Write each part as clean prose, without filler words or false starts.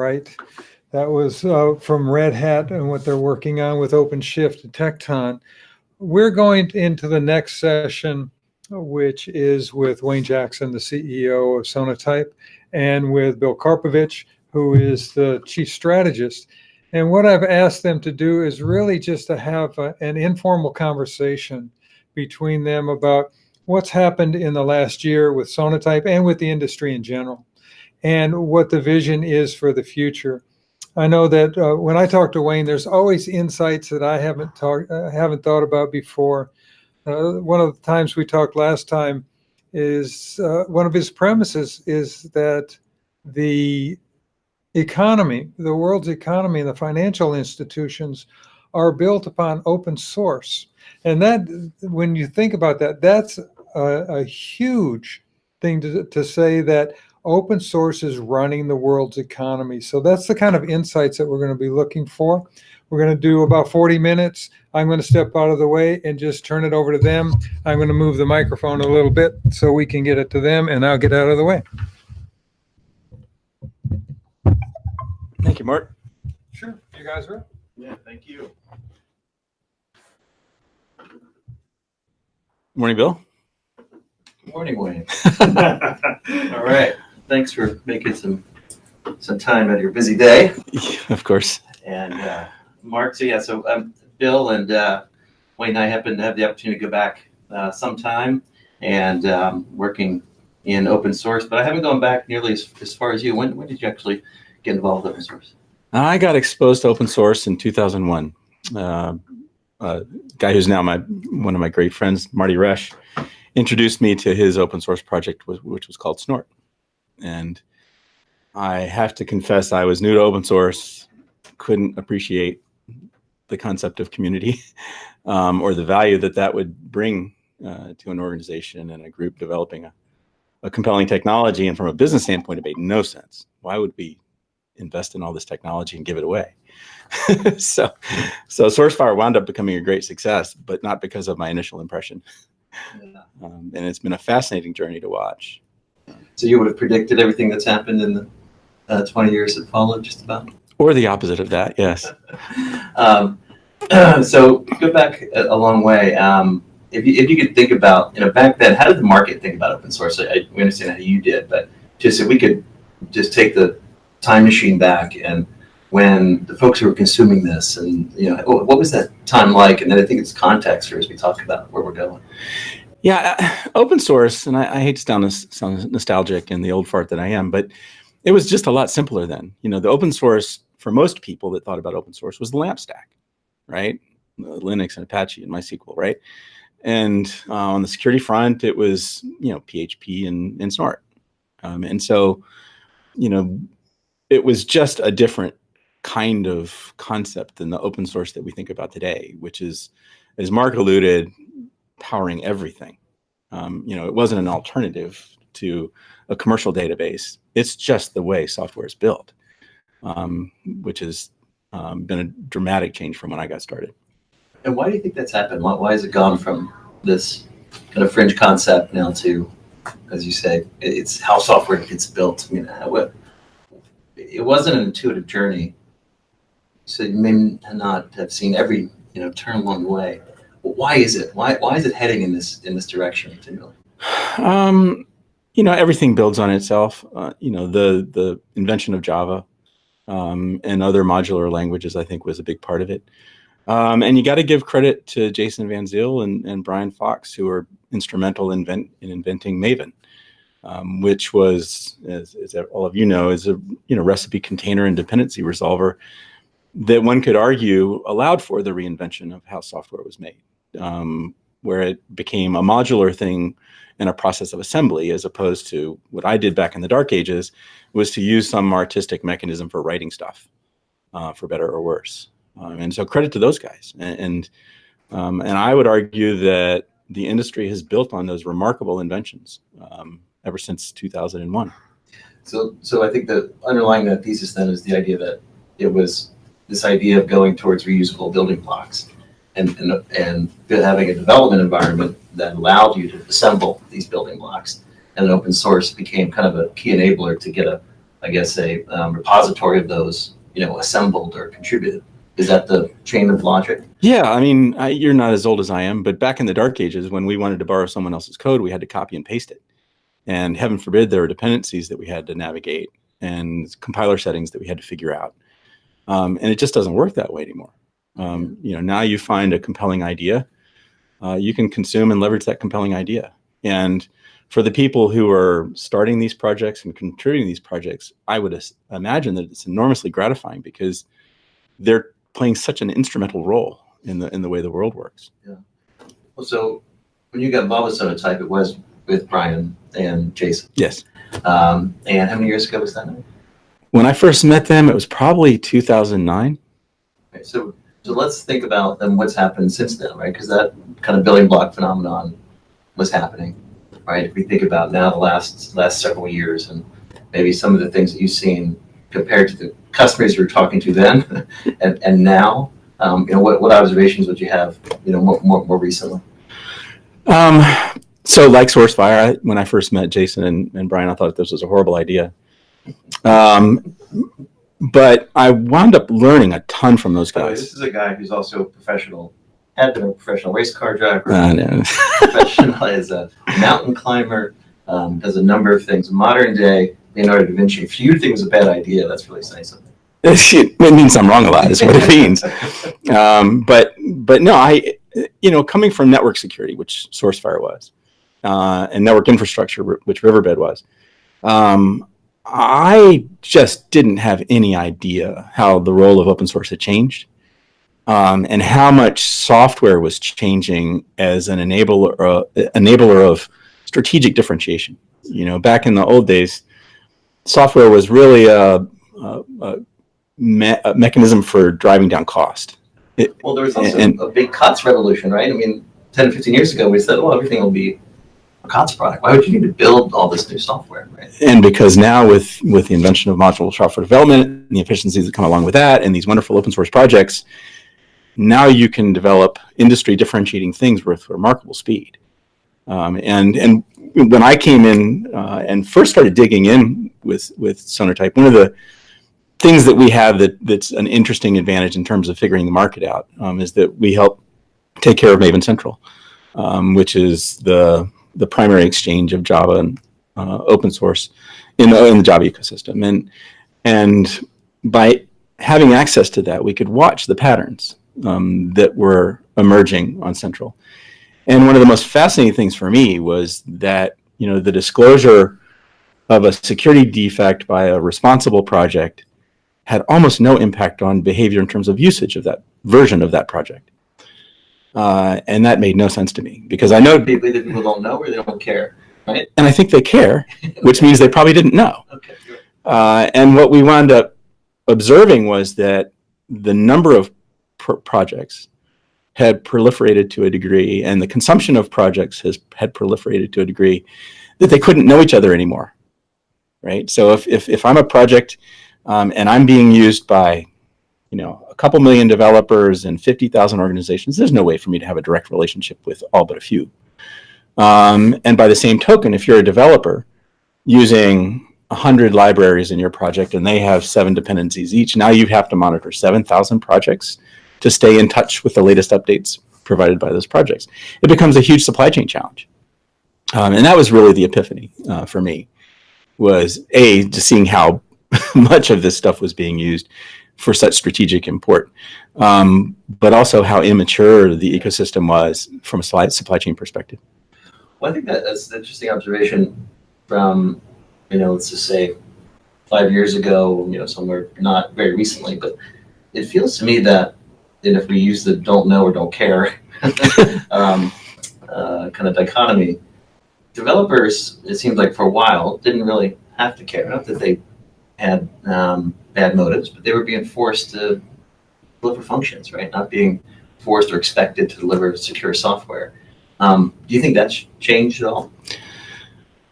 right? That was from Red Hat and what they're working on with OpenShift and Tecton. We're going into the next session, which is with Wayne Jackson, the CEO of Sonatype, and with Bill Karpovich, who is the chief strategist. And what I've asked them to do is really just to have an informal conversation between them about what's happened in the last year with Sonatype and with the industry in general, and what the vision is for the future. I know that when I talk to Wayne, there's always insights that I haven't thought about before. One of the times we talked last time is one of his premises is that the economy, the world's economy, and the financial institutions are built upon open source. And that, when you think about that, that's a huge thing to say, that open source is running the world's economy. So that's the kind of insights that we're going to be looking for. We're going to do about 40 minutes. I'm going to step out of the way and just turn it over to them. I'm going to move the microphone a little bit so we can get it to them, and I'll get out of the way. Thank you, Mark. Sure. You guys ready? Yeah, thank you. Morning, Bill. Morning, Wayne. All right. Thanks for making some time out of your busy day. Yeah, of course. And Mark, so Bill and Wayne and I happen to have the opportunity to go back sometime and working in open source, but I haven't gone back nearly as far as you. When did you actually get involved in open source? I got exposed to open source in 2001. A guy who's now one of my great friends, Marty Resch, introduced me to his open source project, which was called Snort. And I have to confess, I was new to open source, couldn't appreciate the concept of community or the value that would bring to an organization and a group developing a compelling technology. And from a business standpoint, it made no sense. Why would we invest in all this technology and give it away? So SourceFire wound up becoming a great success, but not because of my initial impression. Yeah. And it's been a fascinating journey to watch. So you would have predicted everything that's happened in the 20 years that followed, just about? Or the opposite of that, yes. So go back a long way. If you could think about, back then, how did the market think about open source? We understand how you did, but just if we could just take the time machine back, and when the folks who were consuming this, and what was that time like? And then I think it's context for as we talk about where we're going. Yeah, open source, and I hate to sound nostalgic in the old fart that I am, but it was just a lot simpler then. The open source for most people that thought about open source was the LAMP stack, right? Linux and Apache and MySQL, right? And on the security front, it was PHP and Snort, and so it was just a different kind of concept than the open source that we think about today, which is, as Mark alluded, powering everything. It wasn't an alternative to a commercial database. It's just the way software is built, which has been a dramatic change from when I got started. And why do you think that's happened? Why has it gone from this kind of fringe concept now to, as you say, it's how software gets built? It wasn't an intuitive journey, so you may not have seen every turn along the way. Why is it? Why is it heading in this direction continually? Everything builds on itself. The invention of Java and other modular languages, I think, was a big part of it. And you got to give credit to Jason Van Zyl and Brian Fox, who were instrumental in inventing Maven, which was, as all of you know, is a recipe container and dependency resolver that one could argue allowed for the reinvention of how software was made, where it became a modular thing and a process of assembly, as opposed to what I did back in the dark ages, was to use some artistic mechanism for writing stuff, for better or worse. And so credit to those guys. And I would argue that the industry has built on those remarkable inventions ever since 2001. So I think that underlying that thesis then is the idea that it was this idea of going towards reusable building blocks and having a development environment that allowed you to assemble these building blocks, and open source became kind of a key enabler to get a I guess, a repository of those, assembled or contributed. Is that the chain of logic? Yeah, I mean, you're not as old as I am, but back in the dark ages, when we wanted to borrow someone else's code, we had to copy and paste it. And heaven forbid, there were dependencies that we had to navigate and compiler settings that we had to figure out. And it just doesn't work that way anymore. Now you find a compelling idea, you can consume and leverage that compelling idea. And for the people who are starting these projects and contributing these projects, I would imagine that it's enormously gratifying because they're playing such an instrumental role in the way the world works. Yeah. Well, so when you got involved with Sonatype, it was with Brian and Jason. Yes. And how many years ago was that now? When I first met them, it was probably 2009. Okay, so let's think about then what's happened since then, right? Because that kind of building block phenomenon was happening, right? If we think about now the last several years and maybe some of the things that you've seen compared to the customers you were talking to then and now, what observations would you have, more recently? So like SourceFire, when I first met Jason and Brian, I thought this was a horrible idea. But I wound up learning a ton from those guys. This is a guy who's also a professional, had been a professional race car driver, No. professional as a mountain climber, does a number of things. Modern day Leonardo da Vinci, if you think it was a bad idea, that's really saying something. It means I'm wrong a lot, is what it means. But no, coming from network security, which SourceFire was, and network infrastructure, which Riverbed was, I just didn't have any idea how the role of open source had changed, and how much software was changing as an enabler of strategic differentiation. Back in the old days, software was really a mechanism for driving down cost. There was also a big COTS revolution, right? I mean, 10 to 15 years ago, we said, well, everything will be a COTS product. Why would you need to build all this new software, right? And because now with the invention of modular software development and the efficiencies that come along with that and these wonderful open source projects, now you can develop industry differentiating things with remarkable speed. And when I came in and first started digging in with Sonatype, one of the things that we have that's an interesting advantage in terms of figuring the market out is that we help take care of Maven Central, which is the primary exchange of Java and open source in the Java ecosystem. And by having access to that, we could watch the patterns that were emerging on Central. And one of the most fascinating things for me was that, the disclosure of a security defect by a responsible project had almost no impact on behavior in terms of usage of that version of that project. And that made no sense to me because I know either people don't know or they don't care, right? And I think they care, which means they probably didn't know. Okay, sure. And what we wound up observing was that the number of projects had proliferated to a degree, and the consumption of projects had proliferated to a degree that they couldn't know each other anymore, right? So if I'm a project and I'm being used by, a couple million developers and 50,000 organizations, there's no way for me to have a direct relationship with all but a few. And by the same token, if you're a developer using 100 libraries in your project and they have 7 dependencies each, now you have to monitor 7,000 projects to stay in touch with the latest updates provided by those projects. It becomes a huge supply chain challenge. And that was really the epiphany for me, was just seeing how much of this stuff was being used for such strategic import, but also how immature the ecosystem was from a supply chain perspective. Well, I think that's an interesting observation from, let's just say 5 years ago, somewhere not very recently, but it feels to me that, and if we use the don't know or don't care kind of dichotomy, developers, it seems like for a while, didn't really have to care. Not that they had bad motives, but they were being forced to deliver functions, right? Not being forced or expected to deliver secure software. Do you think that's changed at all?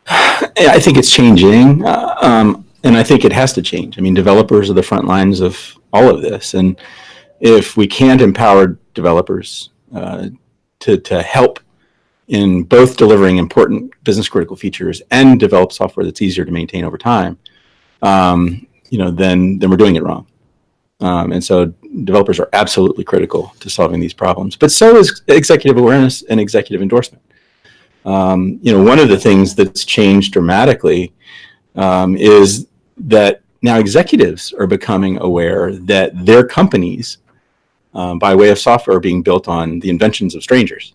I think it's changing, and I think it has to change. I mean, developers are the front lines of all of this, and if we can't empower developers to help in both delivering important business critical features and develop software that's easier to maintain over time, then we're doing it wrong. And so developers are absolutely critical to solving these problems. But so is executive awareness and executive endorsement. One of the things that's changed dramatically is that now executives are becoming aware that their companies, by way of software, are being built on the inventions of strangers.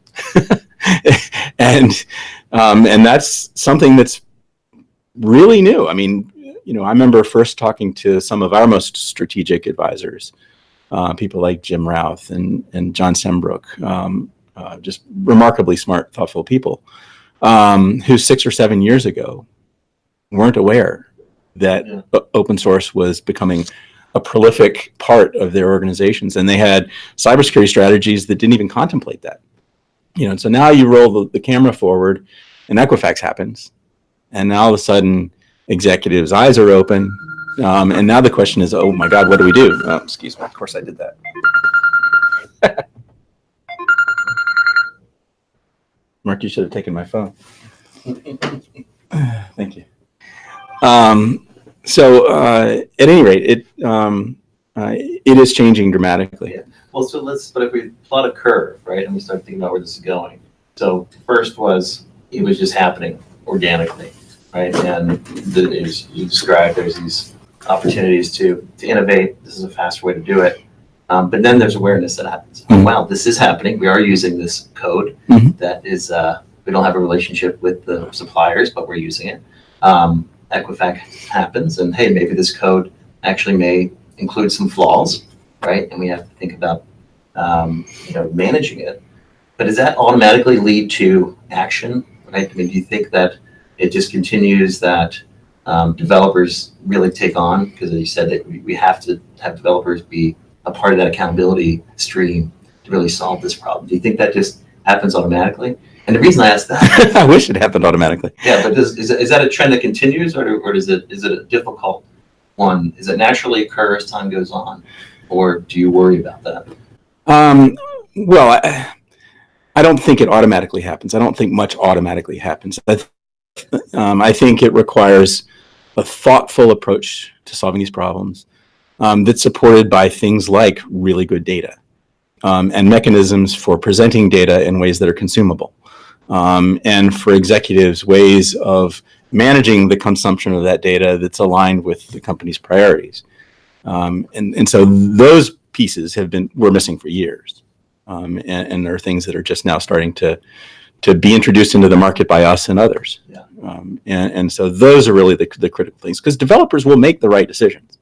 and that's something that's really new. I mean, I remember first talking to some of our most strategic advisors, people like Jim Routh and John Sembrook, just remarkably smart, thoughtful people, who 6 or 7 years ago weren't aware that open source was becoming a prolific part of their organizations, and they had cybersecurity strategies that didn't even contemplate that. So now you roll the camera forward, and Equifax happens, and now all of a sudden executives' eyes are open, and now the question is, oh my God, what do we do? Oh, excuse me, of course I did that. Mark, you should have taken my phone. Thank you. So at any rate, it is changing dramatically. Yeah. Well, but if we plot a curve, right, and we start thinking about where this is going. So first it was just happening organically, right? And as you described, there's these opportunities to innovate. This is a faster way to do it. But then there's awareness that happens. Oh, wow, this is happening. We are using this code that is, we don't have a relationship with the suppliers, but we're using it. Equifax happens, and hey, maybe this code actually may include some flaws, right? And we have to think about, managing it. But does that automatically lead to action, right? I mean, do you think that it just continues that developers really take on? Because you said that we have to have developers be a part of that accountability stream to really solve this problem. Do you think that just happens automatically? And the reason I asked that, I wish it happened automatically. Yeah, but is that a trend that continues, or is it a difficult one? Does it naturally occur as time goes on, or do you worry about that? Well, I don't think it automatically happens. I don't think much automatically happens. I think it requires a thoughtful approach to solving these problems that's supported by things like really good data and mechanisms for presenting data in ways that are consumable. And for executives, ways of managing the consumption of that data that's aligned with the company's priorities. And so those pieces were missing for years. And are things that are just now starting to be introduced into the market by us and others. Yeah. And so those are really the critical things, because developers will make the right decisions,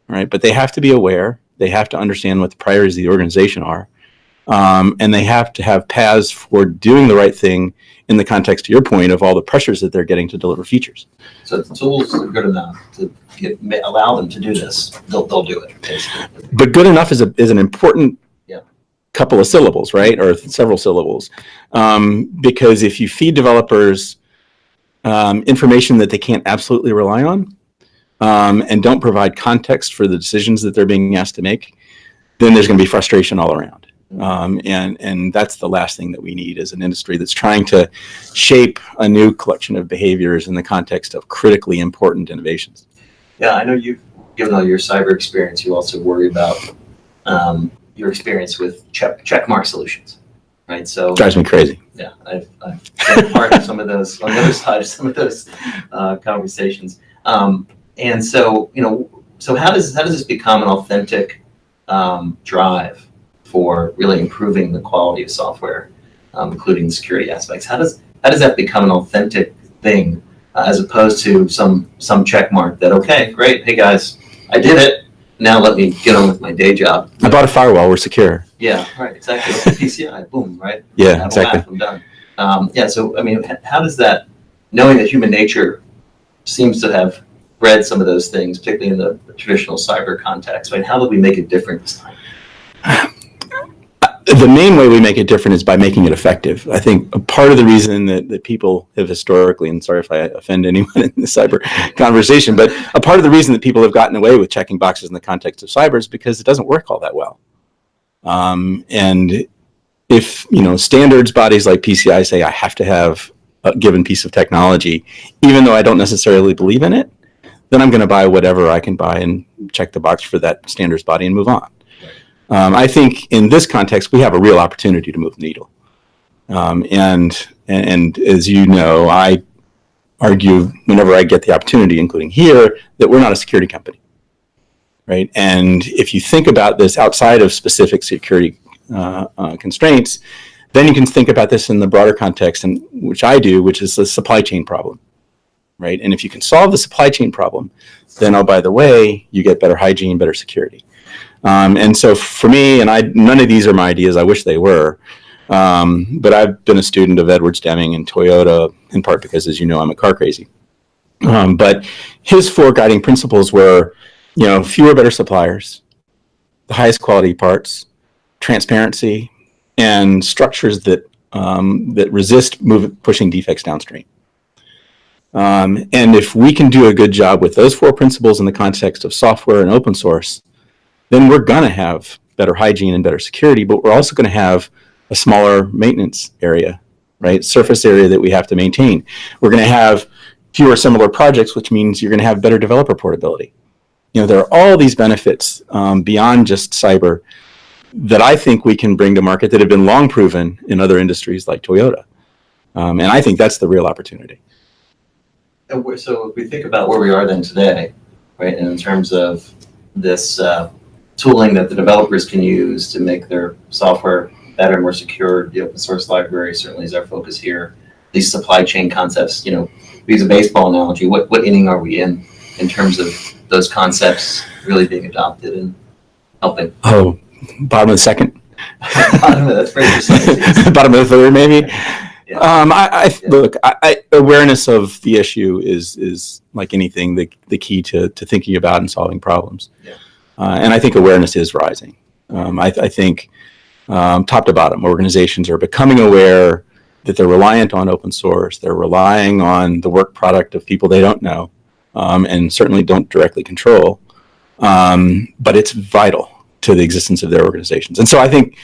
right? But they have to be aware, they have to understand what the priorities of the organization are, and they have to have paths for doing the right thing in the context, to your point, of all the pressures that they're getting to deliver features. So if the tools are good enough to allow them to do this, they'll do it. Basically. But good enough is an important couple of syllables, right? Or several syllables. Because if you feed developers information that they can't absolutely rely on, and don't provide context for the decisions that they're being asked to make, then there's going to be frustration all around. And that's the last thing that we need as an industry that's trying to shape a new collection of behaviors in the context of critically important innovations. Yeah, I know given all your cyber experience, you also worry about your experience with checkmark solutions, right? So drives me crazy. Yeah, I've been part of some of those on the other side of some of those conversations. And so so how does this become an authentic drive for really improving the quality of software, including the security aspects? How does that become an authentic thing, as opposed to some check mark that, okay, great, hey guys, I did it. Now let me get on with my day job. I bought a firewall, we're secure. Yeah, right, exactly. PCI, boom, right? Yeah, exactly. I'm done. So I mean, how does that, knowing that human nature seems to have bred some of those things, particularly in the traditional cyber context, right? How do we make it different this time? The main way we make it different is by making it effective. I think a part of the reason that people have historically, and sorry if I offend anyone in the cyber conversation, but a part of the reason that people have gotten away with checking boxes in the context of cyber is because it doesn't work all that well. And if, standards bodies like PCI say I have to have a given piece of technology, even though I don't necessarily believe in it, then I'm going to buy whatever I can buy and check the box for that standards body and move on. I think in this context, we have a real opportunity to move the needle. And as you know, I argue whenever I get the opportunity, including here, that we're not a security company, right? And if you think about this outside of specific security constraints, then you can think about this in the broader context, and which I do, which is the supply chain problem, right? And if you can solve the supply chain problem, then, oh, by the way, you get better hygiene, better security. And so for me, and none of these are my ideas, I wish they were, but I've been a student of Edward Deming and Toyota, in part because, as you know, I'm a car crazy. But his 4 guiding principles were, fewer, better suppliers, the highest quality parts, transparency, and structures that resist pushing defects downstream. And if we can do a good job with those 4 principles in the context of software and open source, then we're going to have better hygiene and better security, but we're also going to have a smaller maintenance area, right? Surface area that we have to maintain. We're going to have fewer similar projects, which means you're going to have better developer portability. There are all these benefits beyond just cyber that I think we can bring to market that have been long proven in other industries like Toyota. And I think that's the real opportunity. So if we think about where we are then today, right, and in terms of this tooling that the developers can use to make their software better, more secure, the open source library certainly is our focus here. These supply chain concepts, use a baseball analogy, what inning are we in terms of those concepts really being adopted and helping? Oh, bottom of the second. That's very precise. Bottom of the third, maybe. Yeah. Look, awareness of the issue is like anything, the key to thinking about and solving problems. Yeah. And I think awareness is rising. I think top to bottom, organizations are becoming aware that they're reliant on open source. They're relying on the work product of people they don't know, and certainly don't directly control. But it's vital to the existence of their organizations. And so I think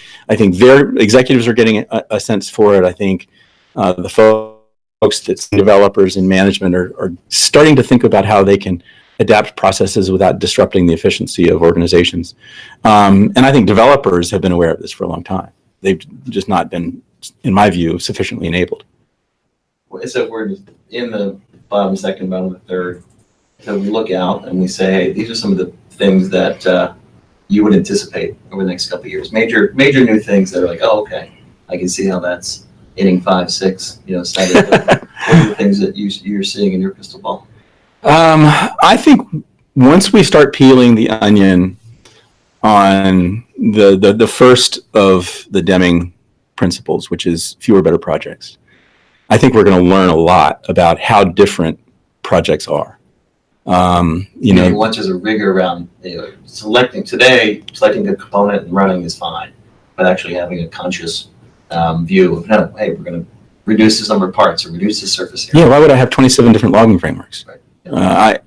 their executives are getting a sense for it. I think the folks that's developers and management are starting to think about how they can adapt processes without disrupting the efficiency of organizations. And I think developers have been aware of this for a long time. They've just not been, in my view, sufficiently enabled. So if we're in the bottom second, bottom of the third, so we look out and we say, hey, these are some of the things that you would anticipate over the next couple of years. Major new things that are like, oh, okay, I can see how that's inning 5, 6, started. What are the things that you're seeing in your crystal ball? I think once we start peeling the onion on the first of the Deming principles, which is fewer, better projects, I think we're going to learn a lot about how different projects are. Once there's a rigor around selecting a component and running is fine, but actually having a conscious view of, no, hey, we're going to reduce this number of parts or reduce the surface area. Yeah, why would I have 27 different logging frameworks? Right. As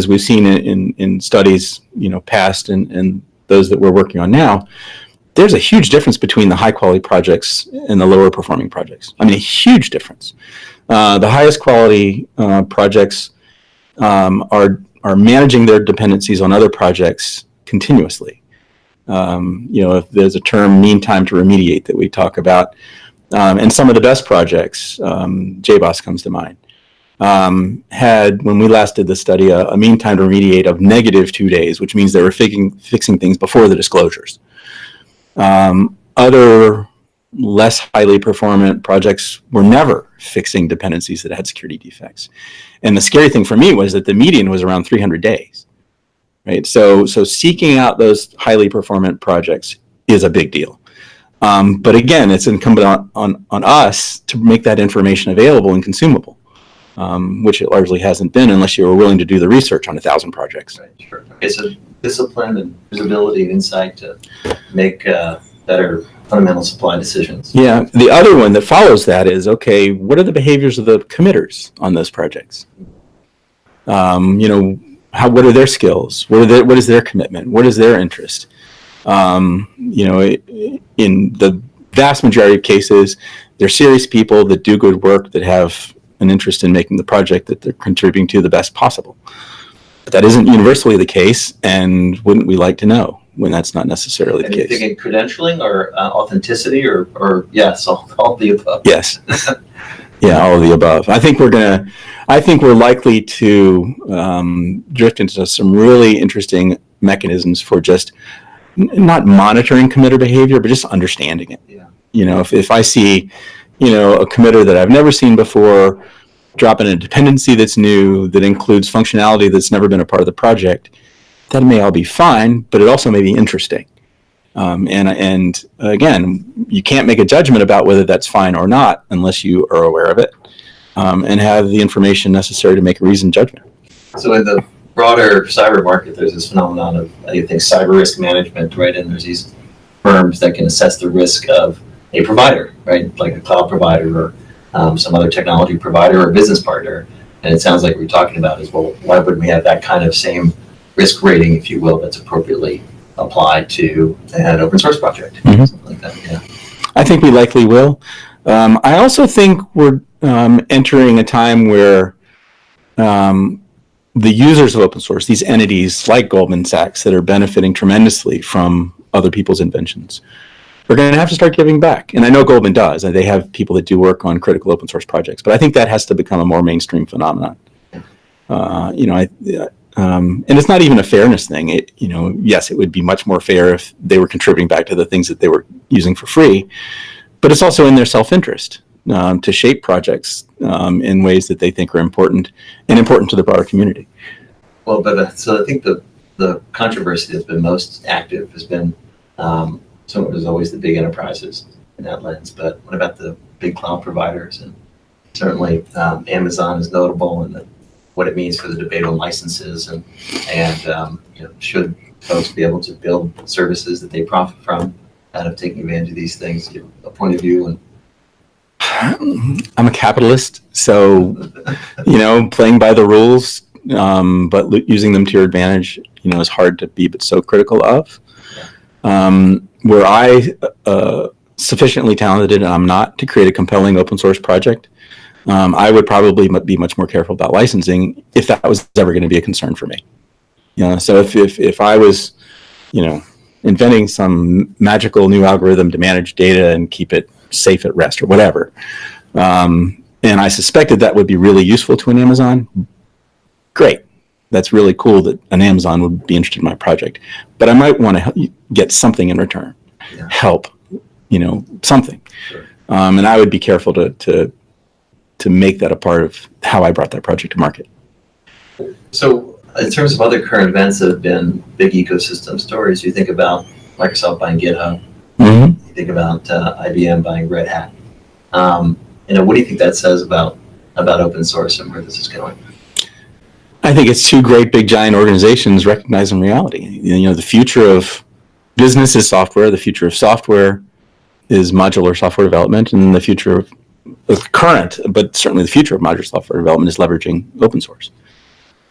we've seen in studies, past and those that we're working on now, there's a huge difference between the high quality projects and the lower performing projects. I mean, a huge difference. The highest quality projects are managing their dependencies on other projects continuously. If there's a term, mean time to remediate, that we talk about, and some of the best projects, JBoss comes to mind, had, when we last did the study, a mean time to remediate of -2 days, which means they were fixing things before the disclosures. Other less highly performant projects were never fixing dependencies that had security defects. And the scary thing for me was that the median was around 300 days, right? So seeking out those highly performant projects is a big deal. But again, it's incumbent on us to make that information available and consumable, which it largely hasn't been unless you were willing to do the research on 1,000 projects. Right, sure. Okay, so discipline and visibility and insight to make better fundamental supply decisions. Yeah, the other one that follows that is, okay, what are the behaviors of the committers on those projects? What are their skills? What is their commitment? What is their interest? In the vast majority of cases, they're serious people that do good work, that have an interest in making the project that they're contributing to the best possible. But that isn't universally the case, and wouldn't we like to know when that's not necessarily the And you're case? thinking credentialing or authenticity or yes, all the above. Yes. Yeah, all of the above. I think we're likely to drift into some really interesting mechanisms for just not monitoring committer behavior, but just understanding it. Yeah. You know, if I see, a committer that I've never seen before drop in a dependency that's new, that includes functionality that's never been a part of the project, that may all be fine, but it also may be interesting. And again, you can't make a judgment about whether that's fine or not unless you are aware of it and have the information necessary to make a reasoned judgment. So in the broader cyber market, there's this phenomenon of, I think, cyber risk management, right? And there's these firms that can assess the risk of a provider, right? Like a cloud provider or some other technology provider or business partner. And it sounds like what we're talking about is, well, why wouldn't we have that kind of same risk rating, if you will, that's appropriately applied to an open source project, something like that. Yeah, I think we likely will. I also think we're entering a time where the users of open source, these entities like Goldman Sachs that are benefiting tremendously from other people's inventions, are going to have to start giving back. And I know Goldman does. They have people that do work on critical open source projects, but I think that has to become a more mainstream phenomenon. And it's not even a fairness thing. Yes, it would be much more fair if they were contributing back to the things that they were using for free, but it's also in their self-interest to shape projects in ways that they think are important to the broader community. Well, but so I think the controversy that's been most active has been some of it is always the big enterprises in that lens, but what about the big cloud providers? And certainly Amazon is notable in what it means for the debate on licenses and should folks be able to build services that they profit from out of taking advantage of these things? You have a point of view? And I'm a capitalist, so playing by the rules, but using them to your advantage, is hard to be but so critical of. Were I sufficiently talented, and I'm not, to create a compelling open source project, I would probably be much more careful about licensing if that was ever going to be a concern for me. So if I was, inventing some magical new algorithm to manage data and keep it safe at rest or whatever, and I suspected that would be really useful to an Amazon, great. That's really cool that an Amazon would be interested in my project. But I might want to get something in return, help, something. Sure. And I would be careful to make that a part of how I brought that project to market. So in terms of other current events that have been big ecosystem stories, you think about Microsoft buying GitHub, you think about IBM buying Red Hat. What do you think that says about open source and where this is going? I think it's two great big giant organizations recognizing reality. The future of business is software, the future of software is modular software development, and the future of current, but certainly the future of modular software development is leveraging open source.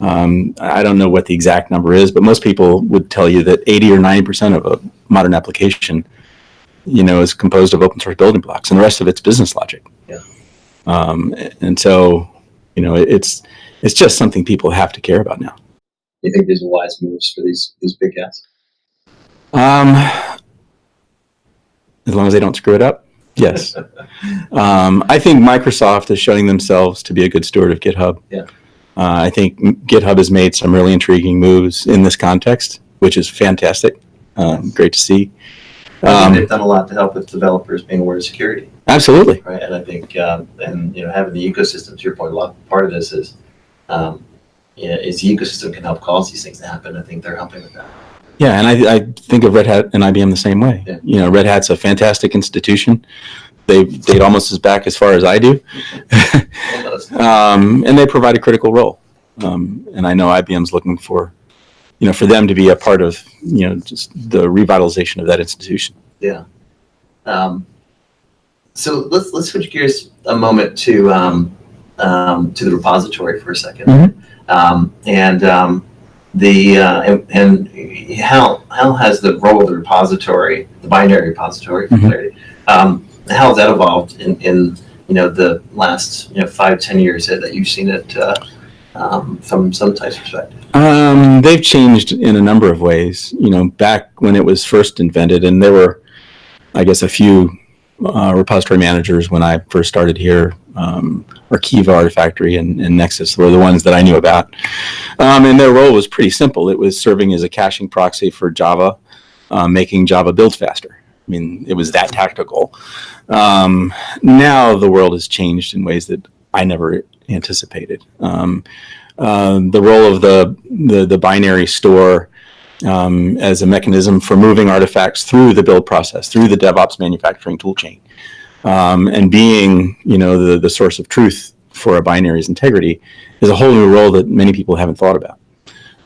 I don't know what the exact number is, but most people would tell you that 80 or 90% of a modern application, is composed of open source building blocks, and the rest of it's business logic. Yeah. And so, it's just something people have to care about now. Do you think these are wise moves for these big guys? As long as they don't screw it up, yes. I think Microsoft is showing themselves to be a good steward of GitHub. Yeah. I think GitHub has made some really intriguing moves in this context, which is fantastic. Great to see. They've done a lot to help with developers being aware of security. Absolutely. Right, and I think, having the ecosystem, to your point, part of this is the ecosystem can help cause these things to happen. I think they're helping with that. Yeah, and I think of Red Hat and IBM the same way. Yeah. Red Hat's a fantastic institution. They date almost as back as far as I do. And they provide a critical role. And I know IBM's looking for them to be a part of, just the revitalization of that institution. Yeah. So let's switch gears a moment to the repository for a second. Mm-hmm. And how has the role of the repository, the binary repository, for clarity, how has that evolved in the last 5-10 years that you've seen it from Sonatype's perspective? They've changed in a number of ways. Back when it was first invented, and there were, I guess, a few repository managers when I first started here, or Kiva Artifactory and Nexus were the ones that I knew about. And their role was pretty simple. It was serving as a caching proxy for Java, making Java build faster. I mean, it was that tactical. Now the world has changed in ways that I never anticipated. The role of the binary store as a mechanism for moving artifacts through the build process, through the DevOps manufacturing toolchain, and being the source of truth for a binary's integrity is a whole new role that many people haven't thought about.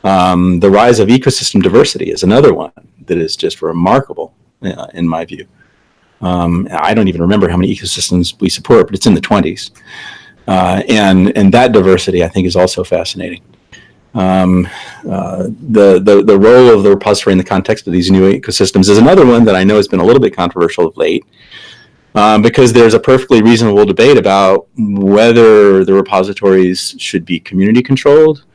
The rise of ecosystem diversity is another one that is just remarkable in my view. I don't even remember how many ecosystems we support, but it's in the 20s. And that diversity, I think, is also fascinating. The role of the repository in the context of these new ecosystems is another one that I know has been a little bit controversial of late, because there's a perfectly reasonable debate about whether the repositories should be community controlled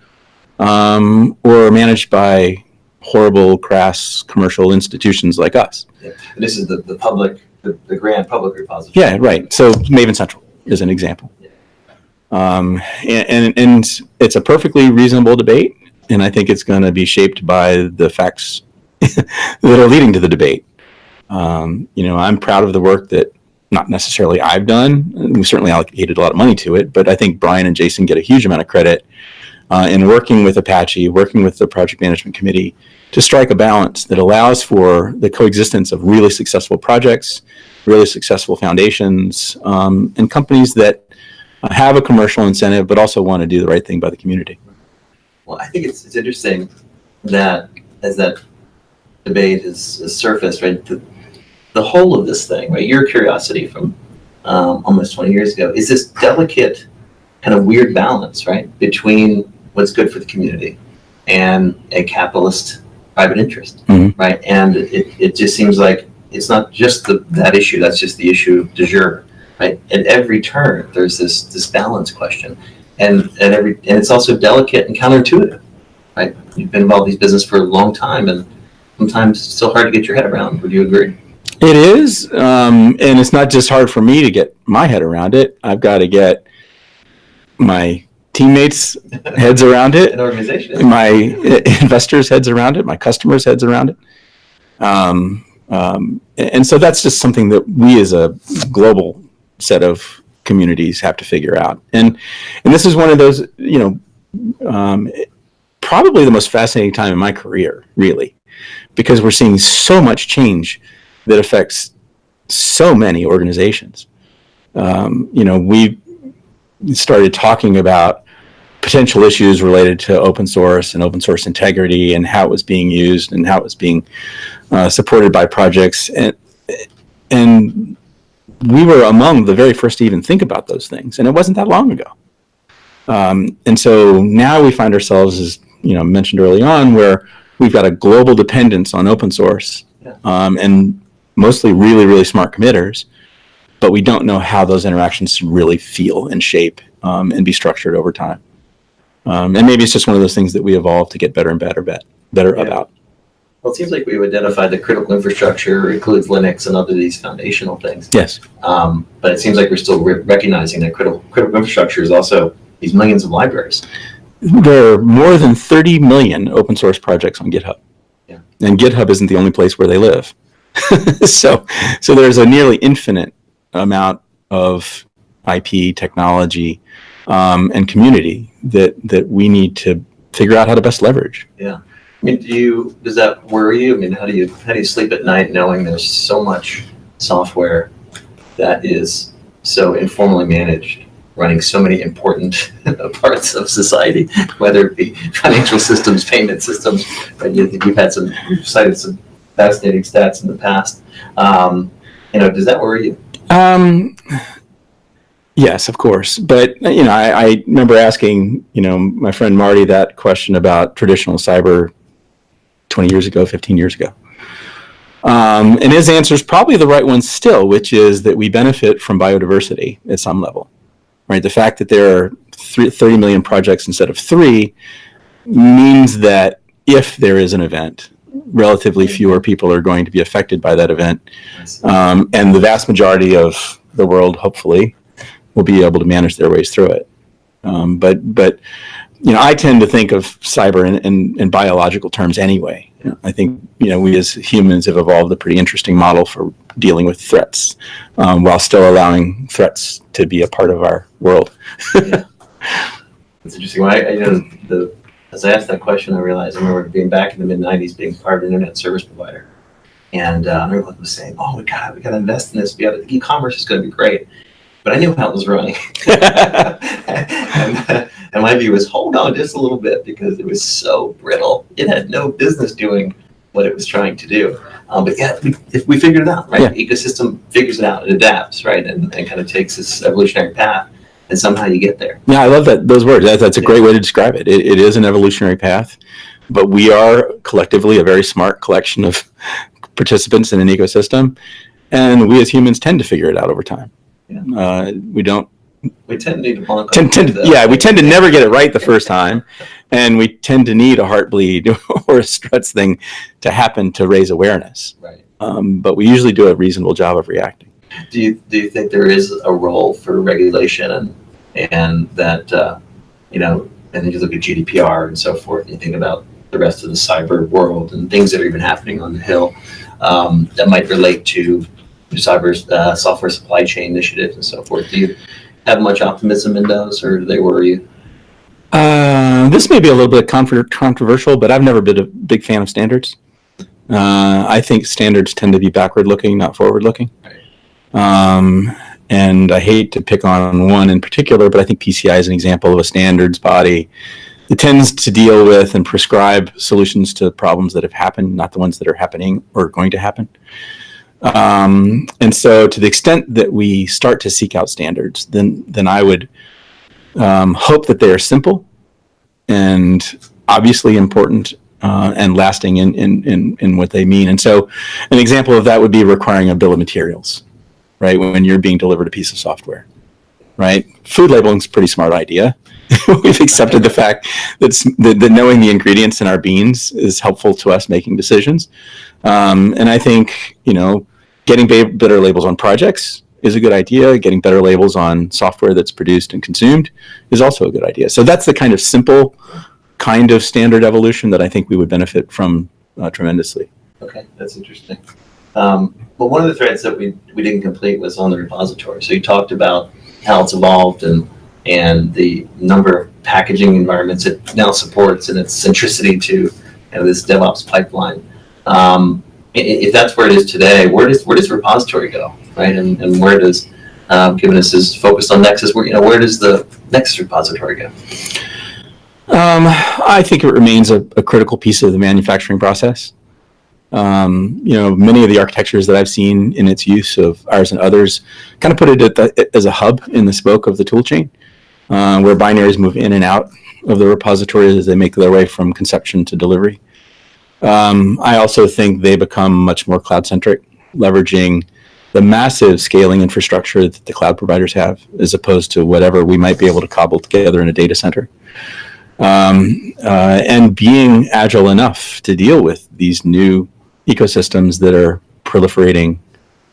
or managed by horrible, crass commercial institutions like us. Yeah. And this is the public, the grand public repository. Yeah, right. So Maven Central is an example. And it's a perfectly reasonable debate, and I think it's going to be shaped by the facts that are leading to the debate. I'm proud of the work that not necessarily I've done. We certainly allocated a lot of money to it, but I think Brian and Jason get a huge amount of credit in working with Apache, working with the project management committee to strike a balance that allows for the coexistence of really successful projects, really successful foundations, and companies that have a commercial incentive, but also want to do the right thing by the community. Well, I think it's interesting that as that debate is surfaced, right, the whole of this thing, right, your curiosity from almost 20 years ago, is this delicate kind of weird balance, right, between what's good for the community and a capitalist private interest, right? And it just seems like it's not just that issue, that's just the issue du jour. Right. At every turn, there's this balance question, and it's also delicate and counterintuitive. Right. You've been involved in this business for a long time, and sometimes it's still hard to get your head around. Would you agree? It is, and it's not just hard for me to get my head around it. I've got to get my teammates' heads around it, an organization, my investors' heads around it, my customers' heads around it. And so that's just something that we as a global set of communities have to figure out. And this is one of those, probably the most fascinating time in my career, really, because we're seeing so much change that affects so many organizations. We started talking about potential issues related to open source and open source integrity and how it was being used and how it was being supported by projects. And we were among the very first to even think about those things, and it wasn't that long ago. And so now we find ourselves, as mentioned early on, where we've got a global dependence on open source, and mostly really, really smart committers, but we don't know how those interactions should really feel and shape and be structured over time. And maybe it's just one of those things that we evolve to get better and better about. Well, it seems like we've identified that critical infrastructure includes Linux and other these foundational things. Yes. But it seems like we're still recognizing that critical infrastructure is also these millions of libraries. There are more than 30 million open source projects on GitHub. Yeah. And GitHub isn't the only place where they live. So there's a nearly infinite amount of IP, technology, and community that we need to figure out how to best leverage. Yeah. I mean, does that worry you? I mean, how do you sleep at night knowing there's so much software that is so informally managed, running so many important parts of society, whether it be financial systems, payment systems, and you've cited some fascinating stats in the past. Does that worry you? Yes, of course. But, I remember asking, my friend Marty that question about traditional cyber 20 years ago, 15 years ago. And his answer is probably the right one still, which is that we benefit from biodiversity at some level, right? The fact that there are 30 million projects instead of 3 means that if there is an event, relatively fewer people are going to be affected by that event. And the vast majority of the world, hopefully, will be able to manage their ways through it. But I tend to think of cyber in biological terms anyway. I think, we as humans have evolved a pretty interesting model for dealing with threats, while still allowing threats to be a part of our world. Yeah. It's interesting. As I asked that question, I realized I remember being back in the mid-90s, being part of an internet service provider. And everyone was saying, oh, we got to invest in this. E-commerce is going to be great. But I knew how it was running. And my view was, hold on just a little bit, because it was so brittle. It had no business doing what it was trying to do. But yeah, if we figured it out, right? Yeah. The ecosystem figures it out, it adapts, right? And kind of takes this evolutionary path, and somehow you get there. Yeah, I love those words. That's a great way to describe it. It is an evolutionary path, but we are collectively a very smart collection of participants in an ecosystem, and we as humans tend to figure it out over time. Yeah. We tend to need to bonk. We tend to never get it right the first time, and we tend to need a heartbleed or a struts thing to happen to raise awareness. Right. But we usually do a reasonable job of reacting. Do you think there is a role for regulation and that and then you look at GDPR and so forth, and you think about the rest of the cyber world and things that are even happening on the Hill that might relate to cyber software supply chain initiatives and so forth. Do you have much optimism in those, or do they worry you? This may be a little bit controversial, but I've never been a big fan of standards. I think standards tend to be backward-looking, not forward-looking. Right. And I hate to pick on one in particular, but I think PCI is an example of a standards body that tends to deal with and prescribe solutions to problems that have happened, not the ones that are happening or going to happen. And so to the extent that we start to seek out standards, then I would hope that they are simple and obviously important and lasting in what they mean. And so an example of that would be requiring a bill of materials, right? When you're being delivered a piece of software, right? Food labeling is a pretty smart idea. We've accepted the fact that knowing the ingredients in our beans is helpful to us making decisions. And I think, getting better labels on projects is a good idea. Getting better labels on software that's produced and consumed is also a good idea. So that's the kind of simple kind of standard evolution that I think we would benefit from tremendously. Okay, that's interesting. But one of the threads that we didn't complete was on the repository. So you talked about how it's evolved and the number of packaging environments it now supports and its centricity to this DevOps pipeline. If that's where it is today, where does repository go, right? And where does, given this is focused on Nexus, where does the Nexus repository go? I think it remains a critical piece of the manufacturing process. Many of the architectures that I've seen in its use of ours and others kind of put it as a hub in the spoke of the toolchain, where binaries move in and out of the repository as they make their way from conception to delivery. I also think they become much more cloud-centric, leveraging the massive scaling infrastructure that the cloud providers have, as opposed to whatever we might be able to cobble together in a data center. And being agile enough to deal with these new ecosystems that are proliferating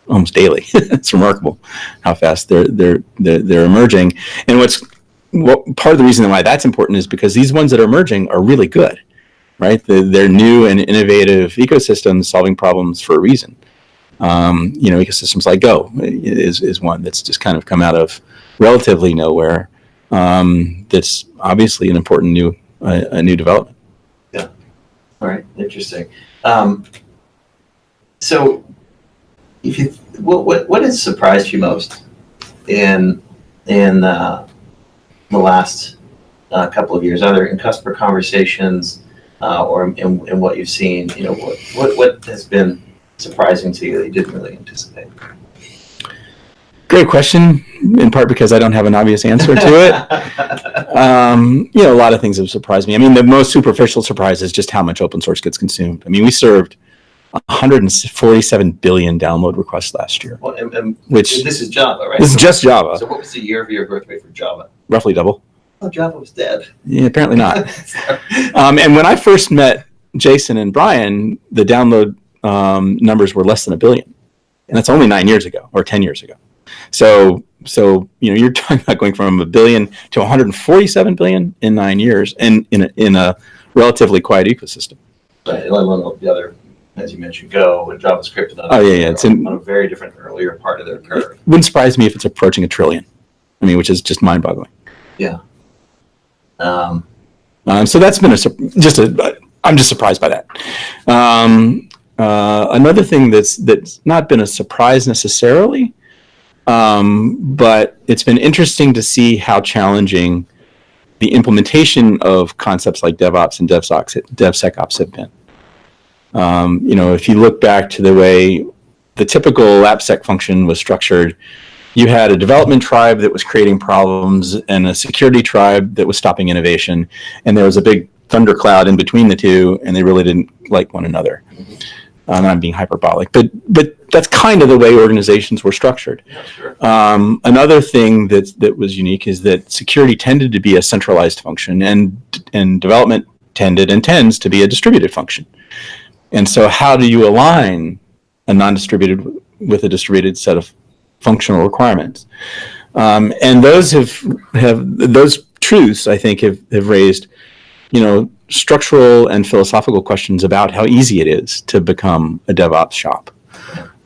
almost daily. It's remarkable how fast they're emerging. And part of the reason why that's important is because these ones that are emerging are really good. Right, they're new and innovative ecosystems solving problems for a reason. Ecosystems like Go is one that's just kind of come out of relatively nowhere. That's obviously an important new development. Yeah. All right. Interesting. So, what has surprised you most in the last couple of years, either in customer conversations? Or in what you've seen, what has been surprising to you that you didn't really anticipate? Great question, in part because I don't have an obvious answer to it. A lot of things have surprised me. I mean, the most superficial surprise is just how much open source gets consumed. I mean, we served 147 billion download requests last year. Well, and Which this is Java, right? this is just Java, So what was the year-over-year growth rate for Java? roughly double. Oh, Java was dead. Yeah, apparently not. And when I first met Jason and Brian, the download numbers were less than 1 billion, and that's only 9 years ago or 10 years ago. So you're talking about going from 1 billion to 147 billion in 9 years, and in a relatively quiet ecosystem. Right, and on the other, as you mentioned, Go and JavaScript. And It's on a very different earlier part of their curve. It wouldn't surprise me if it's approaching 1 trillion. I mean, which is just mind-boggling. Yeah. So that's been I'm just surprised by that. Another thing that's not been a surprise necessarily, but it's been interesting to see how challenging the implementation of concepts like DevOps and DevSecOps have been. If you look back to the way the typical AppSec function was structured, you had a development tribe that was creating problems and a security tribe that was stopping innovation, and there was a big thundercloud in between the two, and they really didn't like one another. And I'm being hyperbolic, but that's kind of the way organizations were structured. Yeah, sure. Another thing that was unique is that security tended to be a centralized function, and development tended and tends to be a distributed function. And so how do you align a non-distributed with a distributed set of functional requirements? And those those truths, I think, have raised, structural and philosophical questions about how easy it is to become a DevOps shop,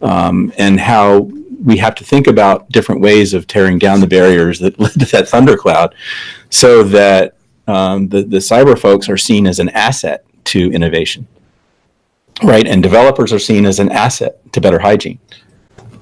and how we have to think about different ways of tearing down the barriers that led to that thundercloud, so that the cyber folks are seen as an asset to innovation, right? And developers are seen as an asset to better hygiene.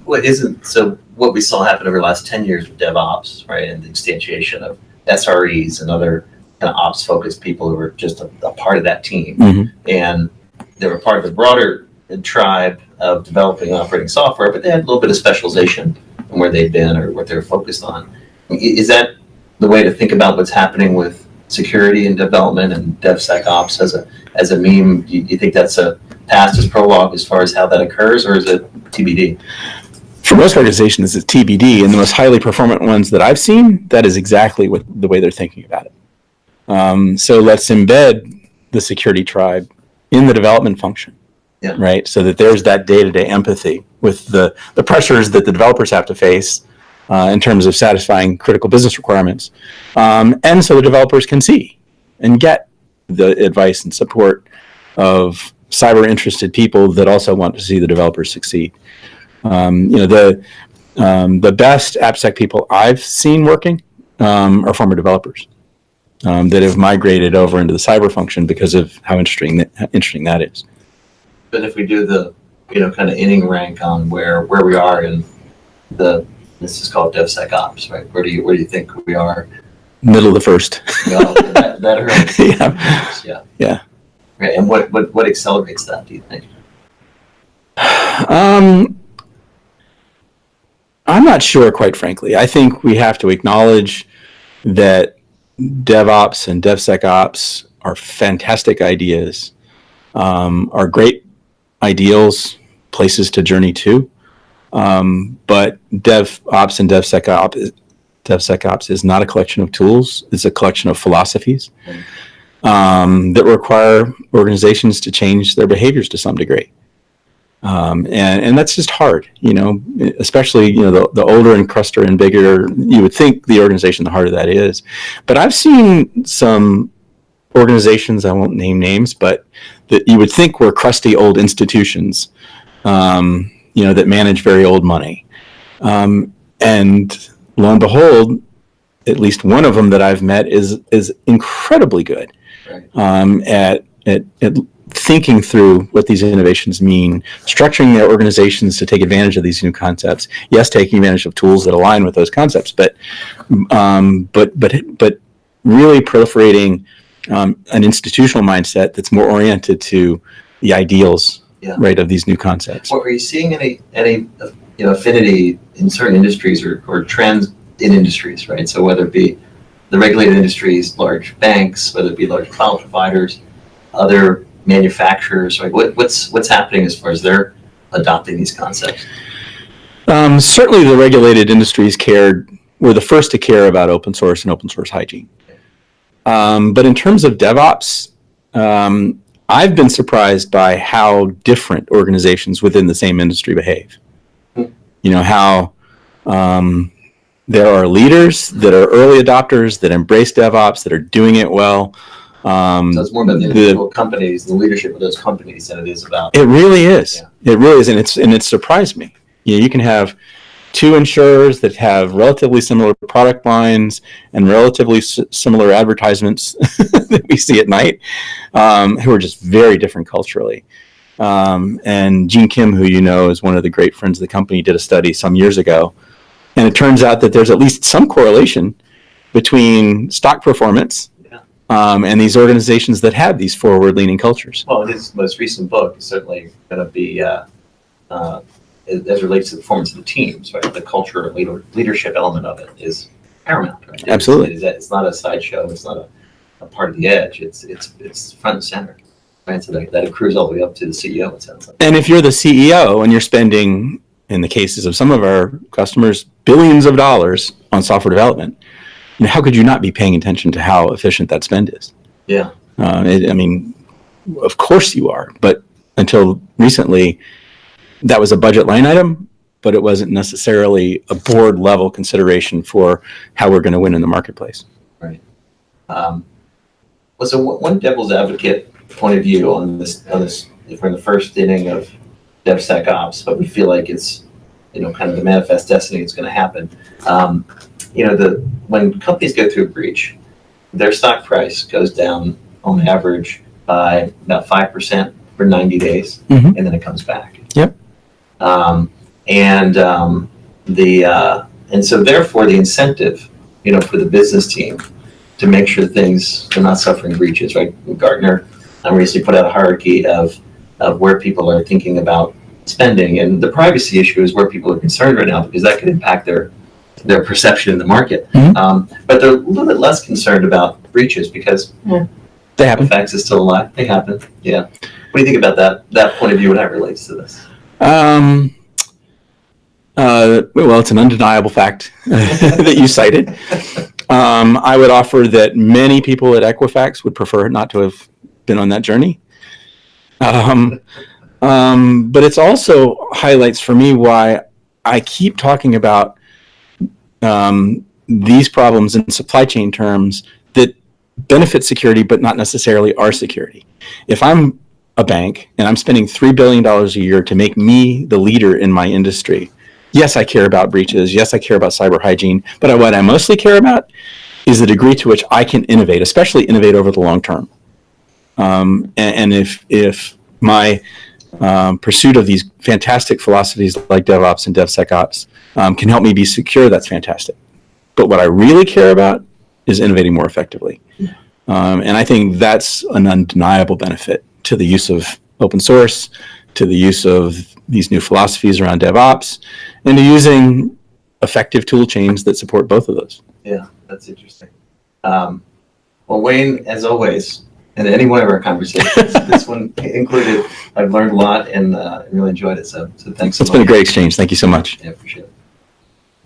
Well, so what we saw happen over the last 10 years with DevOps, right, and the instantiation of SREs and other kind of ops-focused people who were just a part of that team. Mm-hmm. And they were part of the broader tribe of developing and operating software, but they had a little bit of specialization in where they've been or what they're focused on. Is that the way to think about what's happening with security and development and DevSecOps as a meme? You think that's a past as prologue as far as how that occurs, or is it TBD? For most organizations, it's TBD, and the most highly performant ones that I've seen, that is exactly the way they're thinking about it. So let's embed the security tribe in the development function, right? So that there's that day-to-day empathy with the pressures that the developers have to face in terms of satisfying critical business requirements. And so the developers can see and get the advice and support of cyber-interested people that also want to see the developers succeed. The best AppSec people I've seen working are former developers that have migrated over into the cyber function because of how interesting that is. But if we do the kind of inning rank on where we are in this is called DevSecOps, right? Where do you think we are? Middle of the first. Well, that early. Yeah. Right. And what accelerates that, do you think? I'm not sure, quite frankly. I think we have to acknowledge that DevOps and DevSecOps are fantastic ideas, are great ideals, places to journey to. But DevOps and DevSecOps is not a collection of tools. It's a collection of philosophies that require organizations to change their behaviors to some degree. And that's just hard, especially, the older and cruster and bigger you would think the organization, the harder that is. But I've seen some organizations, I won't name names, but that you would think were crusty old institutions, that manage very old money. And lo and behold, at least one of them that I've met is incredibly good at thinking through what these innovations mean, structuring their organizations to take advantage of these new concepts. Yes, taking advantage of tools that align with those concepts, but really proliferating an institutional mindset that's more oriented to the ideals, right, of these new concepts. Well, are you seeing any affinity in certain industries or trends in industries, right? So whether it be the regulated industries, large banks, whether it be large cloud providers, other manufacturers? Like what's happening as far as they're adopting these concepts? Certainly the regulated industries were the first to care about open source and open source hygiene. But in terms of DevOps, I've been surprised by how different organizations within the same industry behave. You know, how there are leaders that are early adopters that embrace DevOps, that are doing it well. So it's more about the individual companies, the leadership of those companies, than it is about. It really is. Yeah. It really is, and it surprised me. You know, you can have two insurers that have relatively similar product lines and relatively similar advertisements that we see at night, who are just very different culturally. And Gene Kim, who you know is one of the great friends of the company, did a study some years ago, and it turns out that there's at least some correlation between stock performance and these organizations that have these forward-leaning cultures. Well, his most recent book is certainly going to be as relates to the performance of the teams, right? The culture and leadership element of it is paramount, right? Absolutely. It's not a sideshow. It's not a part of the edge. It's front and center, right? So that accrues all the way up to the CEO, it sounds like. And if you're the CEO and you're spending, in the cases of some of our customers, billions of dollars on software development, you know, how could you not be paying attention to how efficient that spend is? Yeah. I mean, of course you are, but until recently, that was a budget line item, but it wasn't necessarily a board level consideration for how we're going to win in the marketplace. Right. Well, so one devil's advocate point of view on this, if we're in the first inning of DevSecOps, but we feel like it's, you know, kind of the manifest destiny it's going to happen. You know, when companies go through a breach, their stock price goes down on average by about 5% for 90 days, and then it comes back. Yep. And so therefore the incentive, you know, for the business team to make sure things are not suffering breaches, right? Gartner recently put out a hierarchy of where people are thinking about spending, and the privacy issue is where people are concerned right now because that could impact their perception in the market. But they're a little bit less concerned about breaches because they happen. Equifax is still alive. They happen. Yeah. What do you think about that point of view when that relates to this? Well, it's an undeniable fact that you cited. I would offer that many people at Equifax would prefer not to have been on that journey. But it's also highlights for me why I keep talking about these problems in supply chain terms that benefit security, but not necessarily our security. If I'm a bank and I'm spending $3 billion a year to make me the leader in my industry, yes, I care about breaches. Yes, I care about cyber hygiene. But what I mostly care about is the degree to which I can innovate, especially innovate over the long term. And if my pursuit of these fantastic philosophies like DevOps and DevSecOps can help me be secure, that's fantastic. But what I really care about is innovating more effectively. And I think that's an undeniable benefit to the use of open source, to the use of these new philosophies around DevOps, and to using effective tool chains that support both of those. Yeah, that's interesting. Well, Wayne, as always, in any one of our conversations, this one included, I've learned a lot and really enjoyed it. So thanks so much. It's been a great exchange. Thank you so much. Yeah, appreciate it.